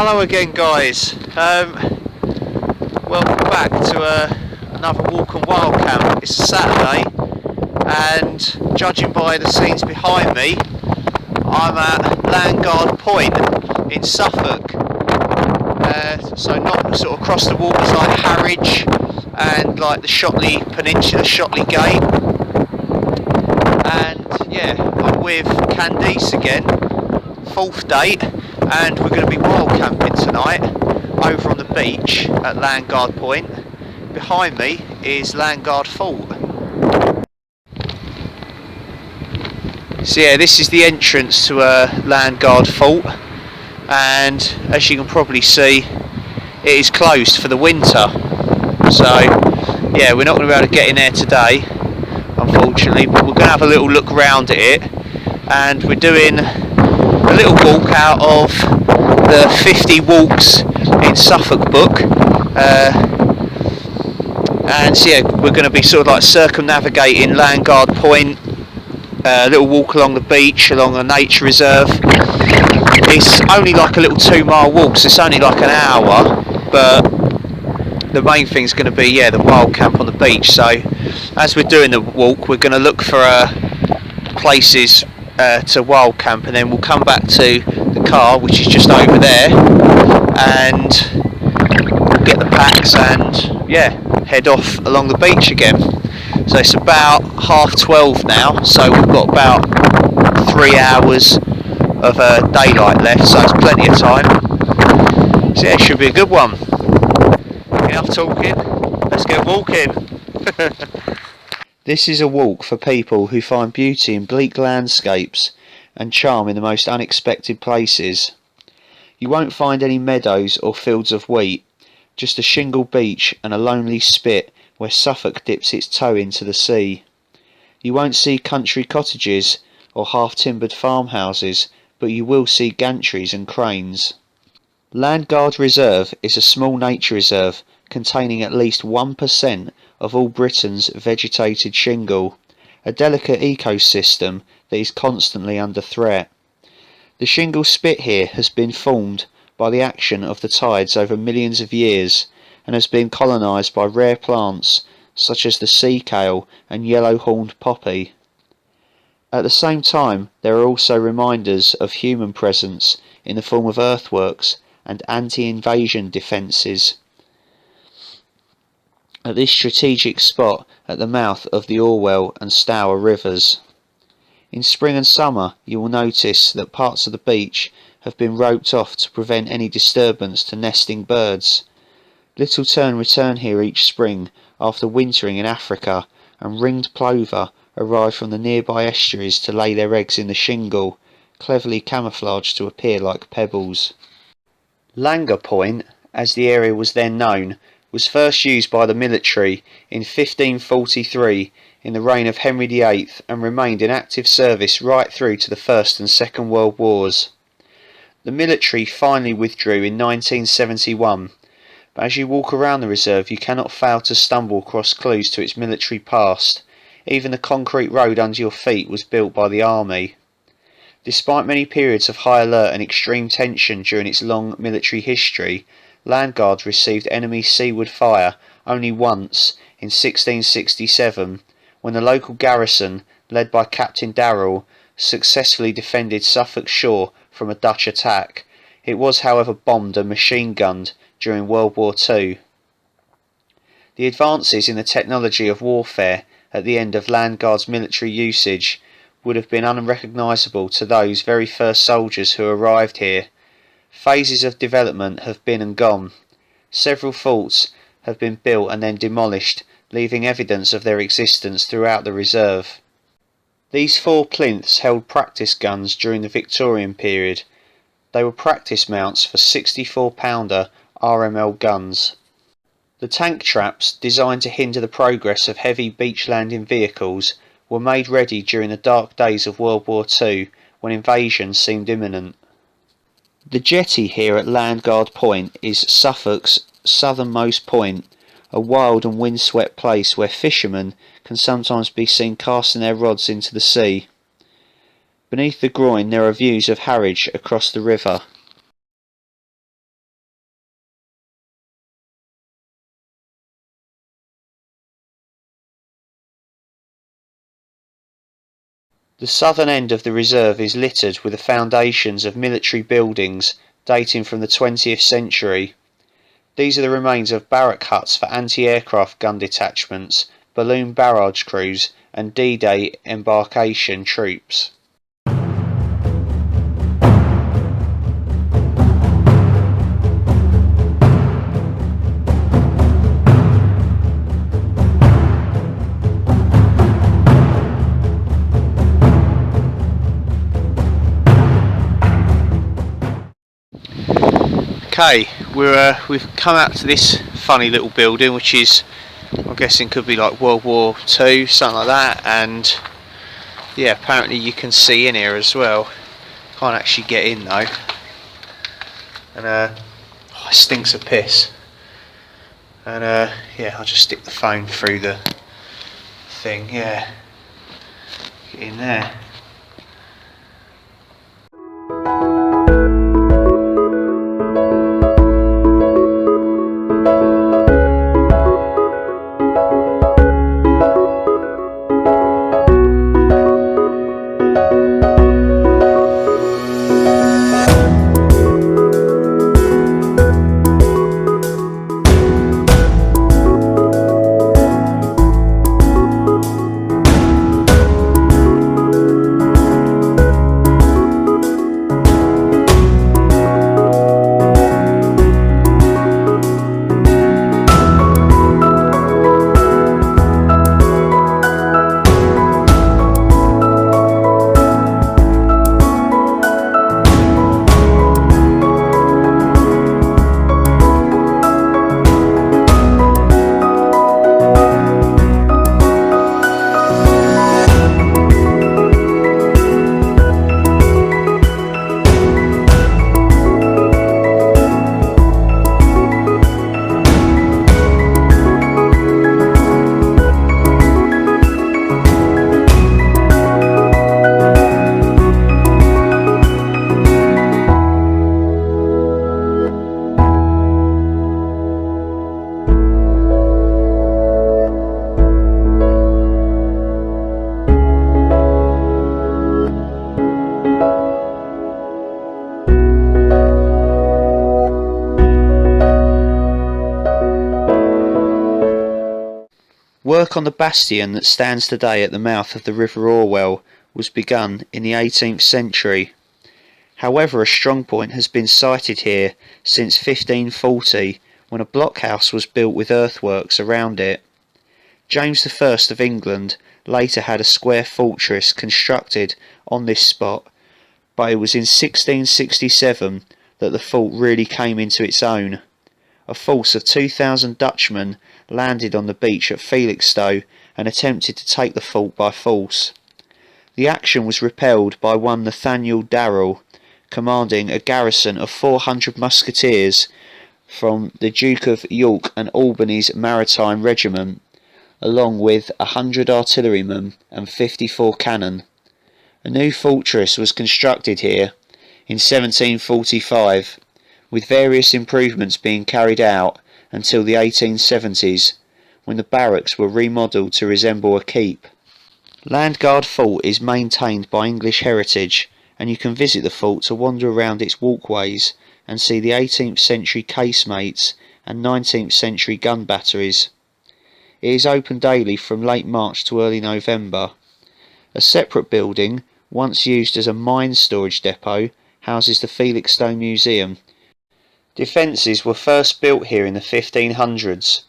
Hello again, guys. Welcome back to another walk and wild camp. It's a Saturday, and judging by the scenes behind me, I'm at Landguard Point in Suffolk. So not sort of across the waters like Harwich and like the Shotley Peninsula, Shotley Gate. And yeah, I'm with Candice again, 4th date, and we're going to be wild camping tonight over on the beach at Landguard Point. Behind me is Landguard Fort. So yeah, this is the entrance to Landguard Fort, and as you can probably see, it is closed for the winter. So yeah, we're not going to be able to get in there today, unfortunately, but we're going to have a little look round at it, and we're doing a little walk out of the 50 Walks in Suffolk book, and so yeah, we're going to be sort of like circumnavigating Landguard Point, a little walk along the beach, along a nature reserve. It's only like a little 2-mile walk, so it's only like an hour, but the main thing's going to be, yeah, the wild camp on the beach. So as we're doing the walk, we're going to look for places to wild camp, and then we'll come back to the car, which is just over there, and we'll get the packs and yeah, head off along the beach again. So it's about 12:30 now, so we've got about 3 hours of daylight left, so it's plenty of time. So yeah, it should be a good one. Enough talking, let's get walking. This is a walk for people who find beauty in bleak landscapes and charm in the most unexpected places. You won't find any meadows or fields of wheat, just a shingle beach and a lonely spit where Suffolk dips its toe into the sea. You won't see country cottages or half-timbered farmhouses, but you will see gantries and cranes. Landguard Reserve is a small nature reserve containing at least 1% of all Britain's vegetated shingle, a delicate ecosystem that is constantly under threat. The shingle spit here has been formed by the action of the tides over millions of years, and has been colonised by rare plants such as the sea kale and yellow-horned poppy. At the same time, there are also reminders of human presence in the form of earthworks and anti-invasion defences at this strategic spot at the mouth of the Orwell and Stour rivers. In spring and summer, you will notice that parts of the beach have been roped off to prevent any disturbance to nesting birds. Little tern return here each spring after wintering in Africa, and ringed plover arrive from the nearby estuaries to lay their eggs in the shingle, cleverly camouflaged to appear like pebbles. Landguard Point, as the area was then known, was first used by the military in 1543 in the reign of Henry VIII, and remained in active service right through to the First and Second World Wars. The military finally withdrew in 1971, but as you walk around the reserve you cannot fail to stumble across clues to its military past. Even the concrete road under your feet was built by the army. Despite many periods of high alert and extreme tension during its long military history, Landguard received enemy seaward fire only once, in 1667, when the local garrison, led by Captain Darrell, successfully defended Suffolk shore from a Dutch attack. It was, however, bombed and machine-gunned during World War II. The advances in the technology of warfare at the end of Landguard's military usage would have been unrecognisable to those very first soldiers who arrived here. Phases of development have been and gone. Several forts have been built and then demolished, leaving evidence of their existence throughout the reserve. These 4 plinths held practice guns during the Victorian period. They were practice mounts for 64-pounder RML guns. The tank traps, designed to hinder the progress of heavy beach landing vehicles, were made ready during the dark days of World War II, when invasion seemed imminent. The jetty here at Landguard Point is Suffolk's southernmost point, a wild and windswept place where fishermen can sometimes be seen casting their rods into the sea. Beneath the groin there are views of Harwich across the river. The southern end of the reserve is littered with the foundations of military buildings dating from the 20th century. These are the remains of barrack huts for anti-aircraft gun detachments, balloon barrage crews and D-Day embarkation troops. Okay, we've come out to this funny little building, which is, I'm guessing, could be like World War II, something like that. And yeah, apparently you can see in here as well. Can't actually get in though. And it stinks of piss. And yeah, I'll just stick the phone through the thing. Yeah, get in there. Work on the bastion that stands today at the mouth of the River Orwell was begun in the 18th century. However, a strong point has been sited here since 1540, when a blockhouse was built with earthworks around it. James I of England later had a square fortress constructed on this spot, but it was in 1667 that the fort really came into its own. A force of 2,000 Dutchmen landed on the beach at Felixstowe and attempted to take the fort by force. The action was repelled by one Nathaniel Darrell, commanding a garrison of 400 musketeers from the Duke of York and Albany's Maritime Regiment, along with 100 artillerymen and 54 cannon. A new fortress was constructed here in 1745, with various improvements being carried out until the 1870s, when the barracks were remodelled to resemble a keep. Landguard Fort is maintained by English Heritage, and you can visit the fort to wander around its walkways and see the 18th century casemates and 19th century gun batteries. It is open daily from late March to early November. A separate building, once used as a mine storage depot, houses the Felixstowe Museum. Defences were first built here in the 1500s.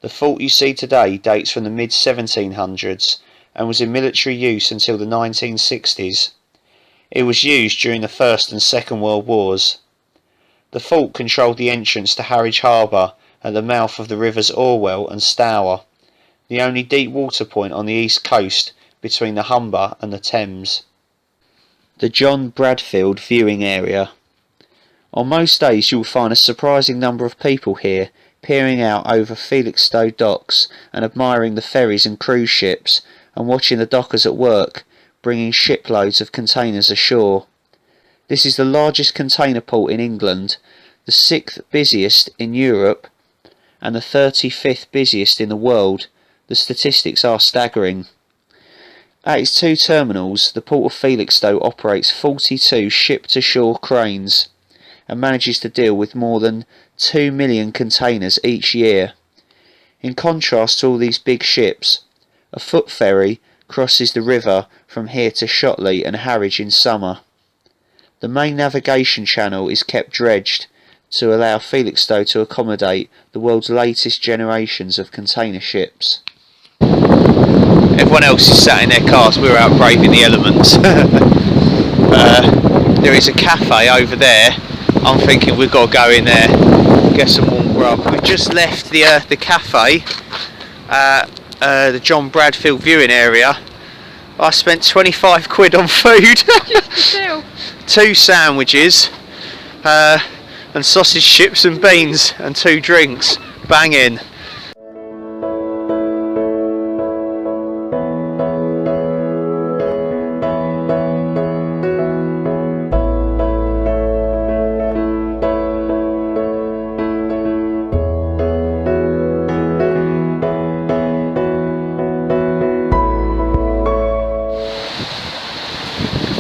The fort you see today dates from the mid-1700s and was in military use until the 1960s. It was used during the First and Second World Wars. The fort controlled the entrance to Harwich Harbour at the mouth of the rivers Orwell and Stour, the only deep water point on the east coast between the Humber and the Thames. The John Bradfield viewing area. On most days you will find a surprising number of people here, peering out over Felixstowe docks and admiring the ferries and cruise ships, and watching the dockers at work, bringing shiploads of containers ashore. This is the largest container port in England, the 6th busiest in Europe, and the 35th busiest in the world. The statistics are staggering. At its two terminals, the Port of Felixstowe operates 42 ship-to-shore cranes and manages to deal with more than 2 million containers each year. In contrast to all these big ships, a foot ferry crosses the river from here to Shotley and Harwich in summer. The main navigation channel is kept dredged to allow Felixstowe to accommodate the world's latest generations of container ships. Everyone else is sat in their cars, we're out braving the elements. There is a cafe over there. I'm thinking we've got to go in there, get some warm grub. We've just left the cafe, the John Bradfield viewing area. I spent 25 quid on food. 2 sandwiches, and sausage, chips and beans, and 2 drinks. Banging.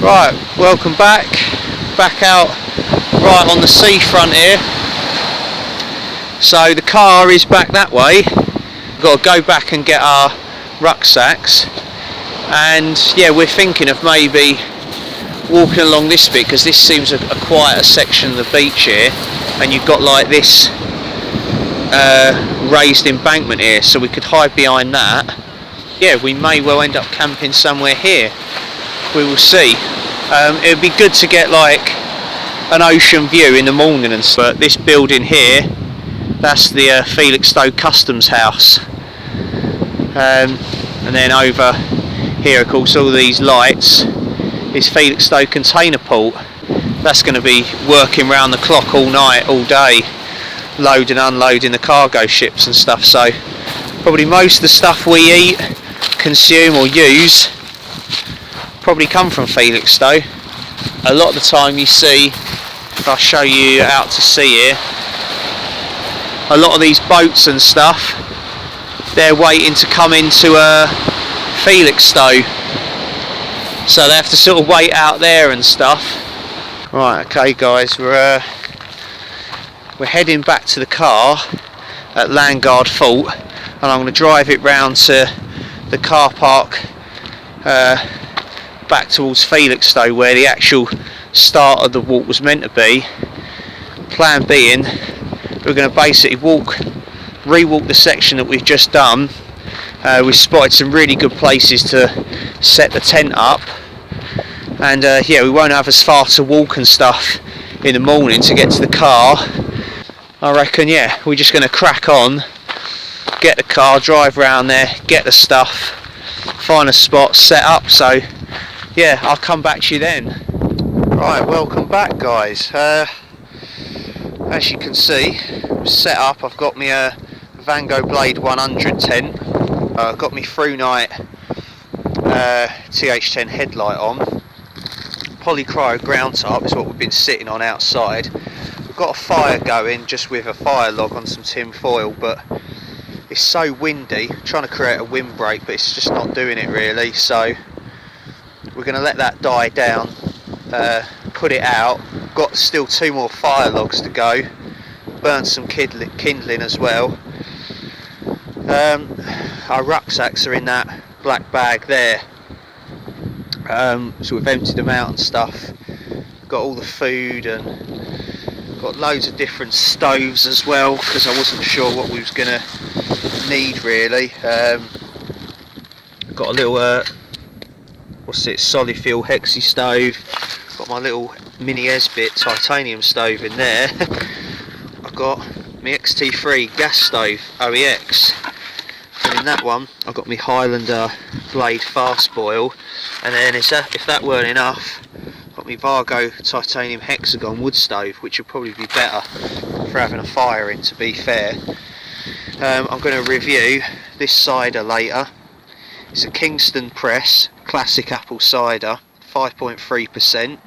Right, welcome back out right on the seafront here. So the car is back that way. We've got to go back and get our rucksacks, and yeah, we're thinking of maybe walking along this bit, because this seems a quieter section of the beach here, and you've got like this raised embankment here, so we could hide behind that. Yeah, we may well end up camping somewhere here. We will see. It would be good to get like an ocean view in the morning and stuff. But this building here, that's the Felixstowe Customs House, and then over here, of course, all these lights is Felixstowe Container Port. That's going to be working round the clock all night, all day, loading and unloading the cargo ships and stuff. So probably most of the stuff we eat, consume or use probably come from Felixstowe. A lot of the time you see, if I show you out to sea here, a lot of these boats and stuff, they're waiting to come into Felixstowe, so they have to sort of wait out there and stuff. Right, okay guys, we're heading back to the car at Landguard Fort, and I'm going to drive it round to the car park back towards Felixstowe, where the actual start of the walk was meant to be. Plan being, we're going to basically re-walk the section that we've just done. We've spotted some really good places to set the tent up, and yeah, we won't have as far to walk and stuff in the morning to get to the car. I reckon, yeah, we're just going to crack on, get the car, drive around there, get the stuff, find a spot, set up. So yeah, I'll come back to you then. Right, welcome back guys. As you can see, set up. I've got my Vango Blade 100 tent. I've got my through night TH10 headlight on. Polycryo ground top is what we've been sitting on outside. We've got a fire going, just with a fire log on some tin foil, but it's so windy. I'm trying to create a windbreak, but it's just not doing it really. So we're going to let that die down, put it out. Got still 2 more fire logs to go, burnt some kindling as well. Our rucksacks are in that black bag there, so we've emptied them out and stuff. Got all the food, and got loads of different stoves as well, because I wasn't sure what we was going to need really. Got a little Solifuel Hexi stove. Got my little mini Esbit titanium stove in there. I've got my XT3 gas stove OEX, and in that one I've got my Highlander Blade fast boil, and then if that weren't enough, I've got my Vango titanium hexagon wood stove, which would probably be better for having a fire in, to be fair. I'm going to review this cider later. It's a Kingston Press classic apple cider, 5.3%.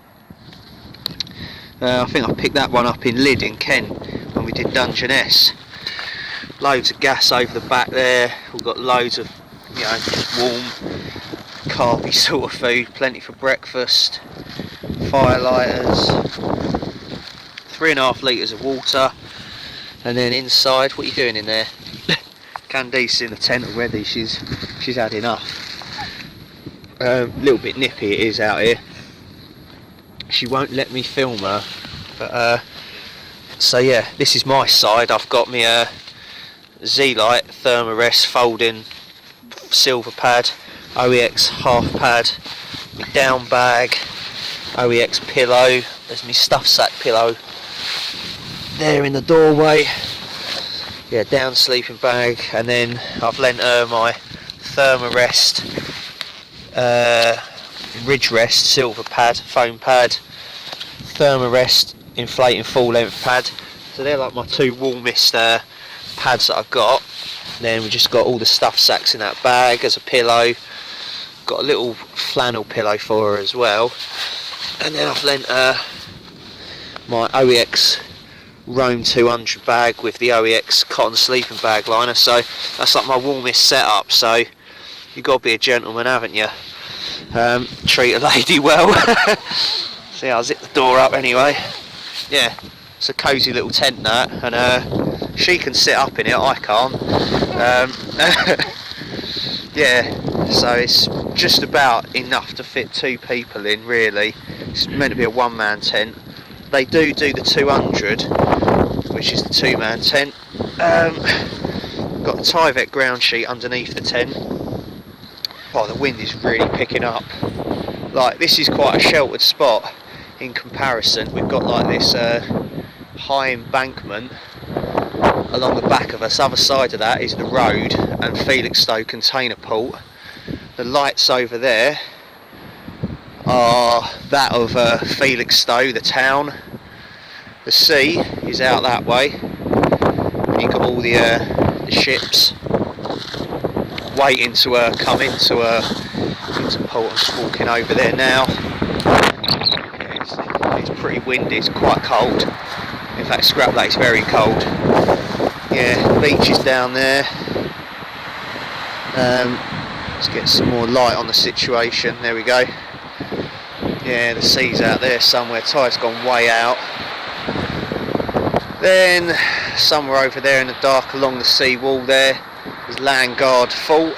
I think I picked that one up in Lydd in Kent when we did Dungeness. Loads of gas over the back there. We've got loads of, you know, warm carby sort of food, plenty for breakfast, firelighters, 3.5 litres of water, and then inside, what are you doing in there? Candice in the tent already, she's had enough. A little bit nippy it is out here. She won't let me film her, but so yeah, this is my side. I've got my Z-Lite Thermarest folding silver pad, OEX half pad, my down bag, OEX pillow, there's my stuff sack pillow there in the doorway, yeah, down sleeping bag, and then I've lent her my Thermarest Ridge Rest silver pad, foam pad, Thermarest inflating full length pad. So they're like my two warmest pads that I've got. And then we just got all the stuff sacks in that bag as a pillow. Got a little flannel pillow for her as well. And then I've lent her my OEX Roam 200 bag with the OEX cotton sleeping bag liner. So that's like my warmest setup. So you've got to be a gentleman, haven't you? Treat a lady well. See, I'll zip the door up anyway. Yeah, it's a cosy little tent that, and she can sit up in it, I can't. Yeah, so it's just about enough to fit 2 people in, really. It's meant to be a one-man tent. They do the 200, which is the 2-man tent. Got a Tyvek ground sheet underneath the tent. Oh, the wind is really picking up. Like, this is quite a sheltered spot in comparison. We've got like this high embankment along the back of us. Other side of that is the road and Felixstowe Container Port. The lights over there are that of Felixstowe, the town. The sea is out that way. You've got all the ships waiting to come into port. I'm just walking over there now. Yeah, it's pretty windy, it's quite cold. In fact, scrap that, it's very cold. Yeah, the beach is down there. Let's get some more light on the situation. There we go. Yeah, the sea's out there somewhere. Tide's gone way out. Then somewhere over there in the dark along the sea wall there is Landguard Fort.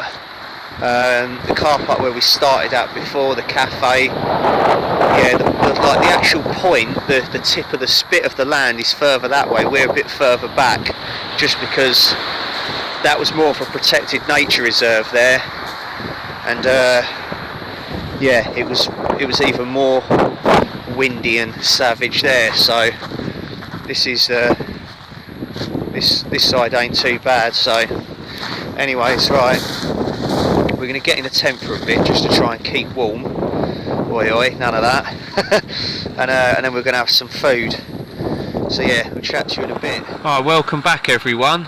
The car park where we started at before, the cafe. Yeah, like the actual point, the tip of the spit of the land is further that way. We're a bit further back, just because that was more of a protected nature reserve there, and yeah, it was even more windy and savage there. So this is this side ain't too bad. So anyways, right, we're going to get in the tent for a bit just to try and keep warm. Oi oi, none of that. And then we're going to have some food. So yeah, we'll chat to you in a bit. Alright, welcome back everyone.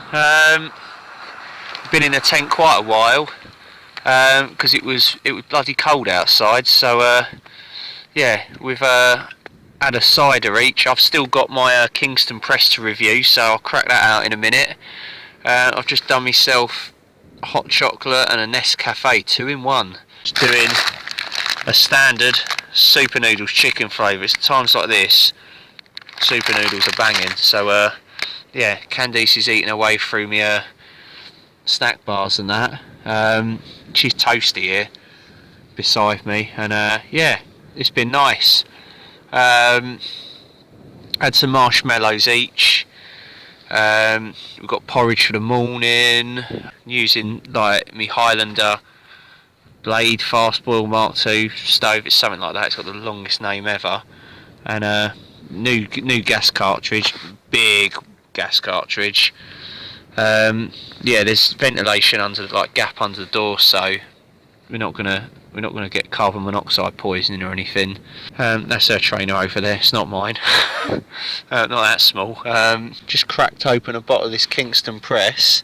Been in the tent quite a while because it was bloody cold outside. So yeah, we've had a cider each. I've still got my Kingston Press to review, so I'll crack that out in a minute. I've just done myself hot chocolate and a Nescafe 2-in-1. Just doing a standard super noodles chicken flavour. It's times like this, super noodles are banging. So yeah, Candice is eating away through me snack bars and that. She's toasty here beside me, and yeah, it's been nice. Had some marshmallows each. We've got porridge for the morning, using like me Highlander Blade fast boil Mark II stove. It's something like that. It's got the longest name ever, and new gas cartridge, big gas cartridge. Yeah, there's ventilation under, like, gap under the door, so we're not gonna get carbon monoxide poisoning or anything. That's her trainer over there. It's not mine. Not that small. Just cracked open a bottle of this Kingston Press.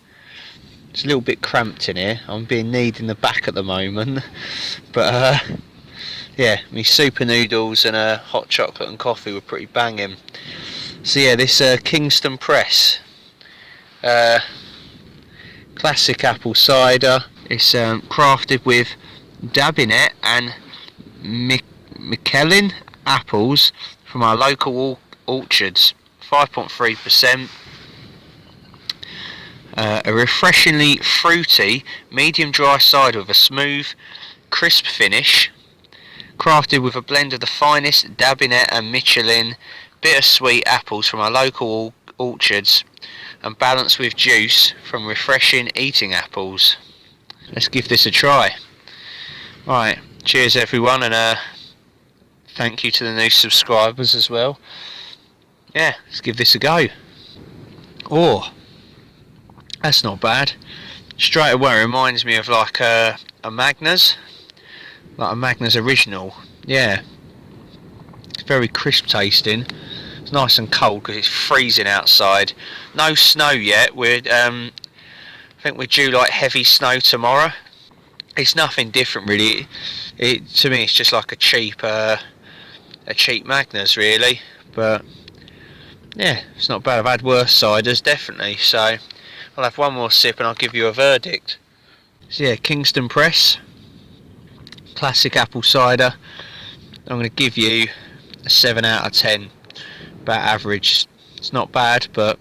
It's a little bit cramped in here. I'm being kneed in the back at the moment, but yeah, me super noodles and hot chocolate and coffee were pretty banging. So yeah, this Kingston Press, classic apple cider. It's crafted with Dabinet and Michelin apples from our local orchards, 5.3%. A refreshingly fruity, medium dry cider with a smooth, crisp finish, crafted with a blend of the finest Dabinet and Michelin bittersweet apples from our local orchards, and balanced with juice from refreshing eating apples. Let's give this a try. Right, cheers everyone, and thank you to the new subscribers as well. Yeah, let's give this a go. Oh, that's not bad. Straight away it reminds me of like a Magners, like a Magners original. Yeah, it's very crisp tasting. It's nice and cold because it's freezing outside. No snow yet. I think we're due like heavy snow tomorrow. It's nothing different really. To me it's just like a cheap Magners really, but yeah, it's not bad. I've had worse ciders definitely, so I'll have one more sip and I'll give you a verdict. So yeah, Kingston Press classic apple cider. I'm going to give you a 7 out of 10, about average. It's not bad, but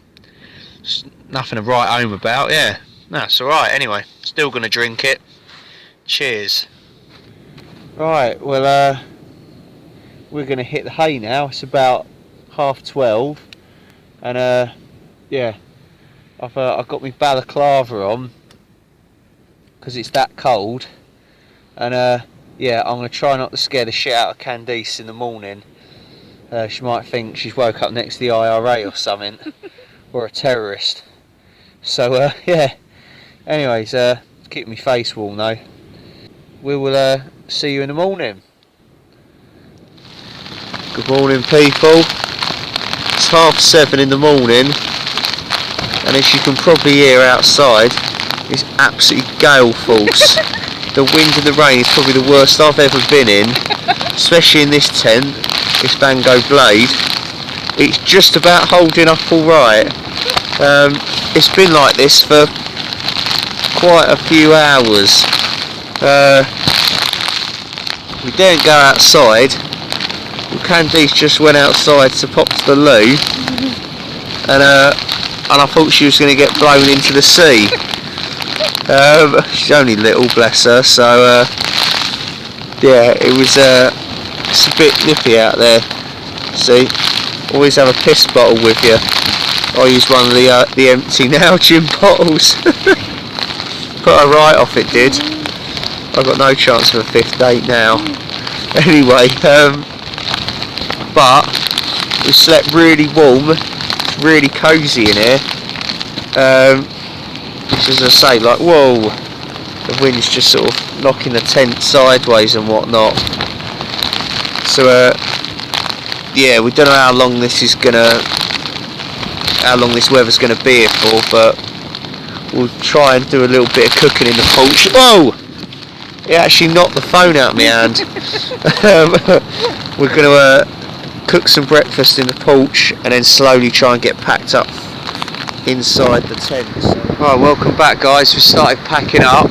it's nothing to write home about. Yeah, no, it's alright anyway. Still going to drink it. Cheers. Right, well we're going to hit the hay now. It's about 12:30, and yeah, I've got my balaclava on because it's that cold, and yeah, I'm going to try not to scare the shit out of Candice in the morning. She might think she's woke up next to the IRA or something, or a terrorist. So yeah, anyways, keep my face warm though. We will see you in the morning. Good morning people. It's 7:30 in the morning, and as you can probably hear outside, it's absolutely gale force. The wind and the rain is probably the worst I've ever been in, especially in this tent, this Vango Blade. It's just about holding up alright. It's been like this for quite a few hours. We didn't go outside. Candice just went outside to pop to the loo, and I thought she was going to get blown into the sea. She's only little, bless her, so yeah, it's a bit nippy out there. See, always have a piss bottle with you. I use one of the empty Nalgene bottles. Put her right off, it did. I've got no chance of a 5th date now. Anyway, but we slept really warm. It's really cosy in here. As I say, like, whoa, the wind's just sort of knocking the tent sideways and whatnot. So yeah, we don't know how long this weather's gonna be here for, but we'll try and do a little bit of cooking in the porch. Whoa! It actually knocked the phone out of my hand. We're gonna cook some breakfast in the porch and then slowly try and get packed up inside the tent. Right, welcome back guys. We started packing up.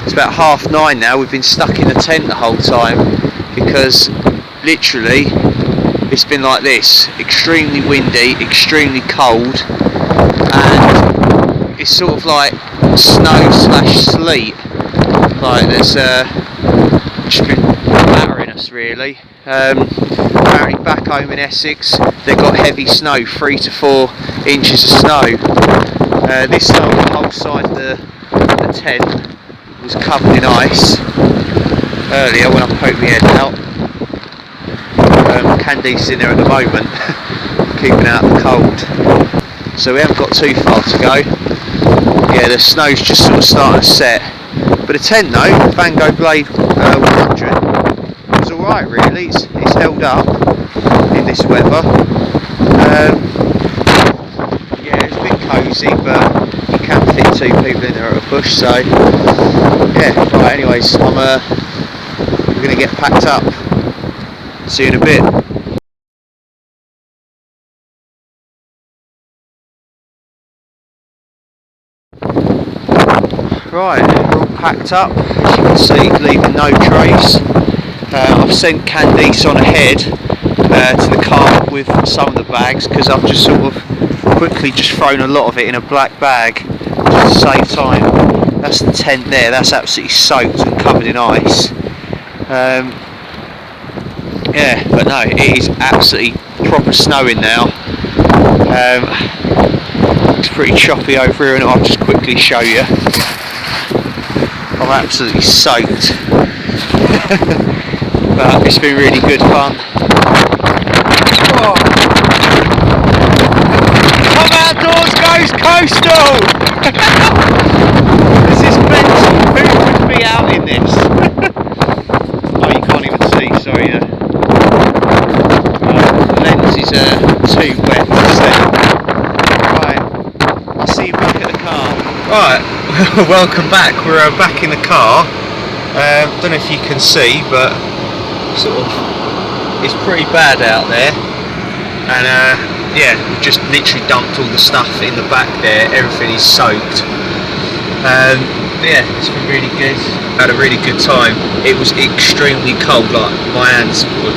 It's about 9:30 now. We've been stuck in the tent the whole time because literally it's been like this, extremely windy, extremely cold, and it's sort of like snow/sleet. Like there's just been battering us really. Apparently back home in Essex they've got heavy snow, 3 to 4 inches of snow. This time the whole side of the tent was covered in ice earlier when I poked my head out. Candice in there at the moment keeping out the cold, so we haven't got too far to go. Yeah, the snow's just sort of starting to set, but the tent though, Vango Blade 100, was alright really. It's held up in this weather. Yeah, it's a bit cosy, but you can fit 2 people in there at a push, so yeah. Right, anyways, we're going to get packed up. See you in a bit. Right, we're all packed up. As you can can see, leaving no trace. I've sent Candice on ahead to the car with some of the bags, because I've just sort of quickly just thrown a lot of it in a black bag just to save time. That's the tent there, that's absolutely soaked and covered in ice. Yeah, but no, it is absolutely proper snowing now. It's pretty choppy over here, and I'll just quickly show you. I'm absolutely soaked. But it's been really good fun. Oh. Come outdoors, goes coastal! This is mental. Who would be out in this? Oh, you can't even see, sorry. The lens is too wet to see. Right, I'll see you back at the car. Right, welcome back. We're back in the car. Don't know if you can see, but sort of it's pretty bad out there, and yeah, we've just literally dumped all the stuff in the back there. Everything is soaked. Yeah, it's been really good. Had a really good time. It was extremely cold, like my hands were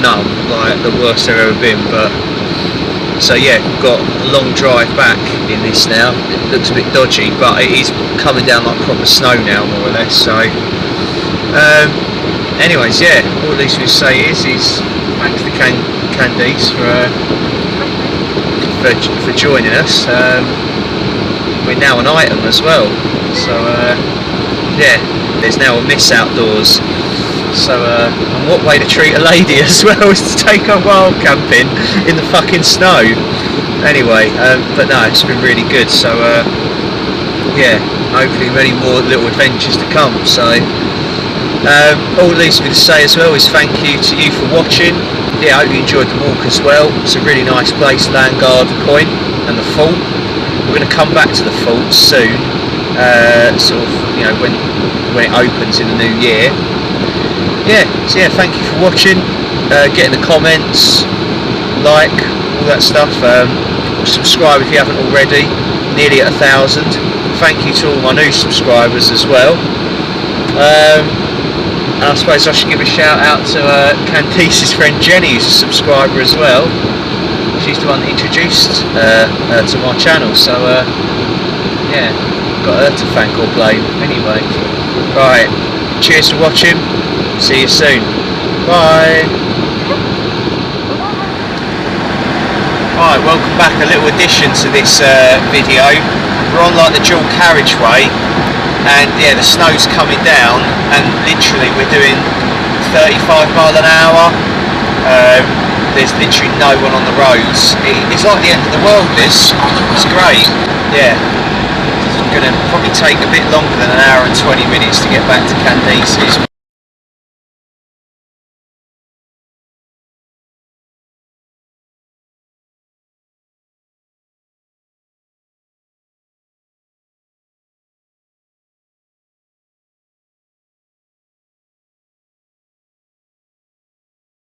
numb, like the worst they've ever been. But so yeah, we've got a long drive back in this now. It looks a bit dodgy, but it is coming down like proper snow now, more or less. So anyways, yeah, all at least we say is thanks to Candice for joining us. We're now an item as well, so yeah, there's now a miss outdoors. So and what way to treat a lady as well is to take her wild camping in the fucking snow. Anyway, but no, it's been really good. So yeah, hopefully many more little adventures to come. So all it leaves me to say as well is thank you to you for watching. Yeah, I hope you enjoyed the walk as well. It's a really nice place, Landguard Point and the fort. We're going to come back to the fort soon, sort of, you know, when it opens in the new year. Yeah, so yeah, thank you for watching. Get in the comments, like, all that stuff. Subscribe if you haven't already. Nearly at 1,000. Thank you to all my new subscribers as well. And I suppose I should give a shout out to Candice's friend Jenny, who's a subscriber as well. She's the one that introduced to my channel, so yeah, got her to thank or blame. Anyway, right, cheers for watching, see you soon, bye. Right, welcome back, a little addition to this video. We're on like the dual carriageway, and yeah, the snow's coming down, and literally we're doing 35 mile an hour. There's literally no one on the roads. It's like the end of the world, this. It's great. Yeah. It's going to probably take a bit longer than an hour and 20 minutes to get back to Candice's.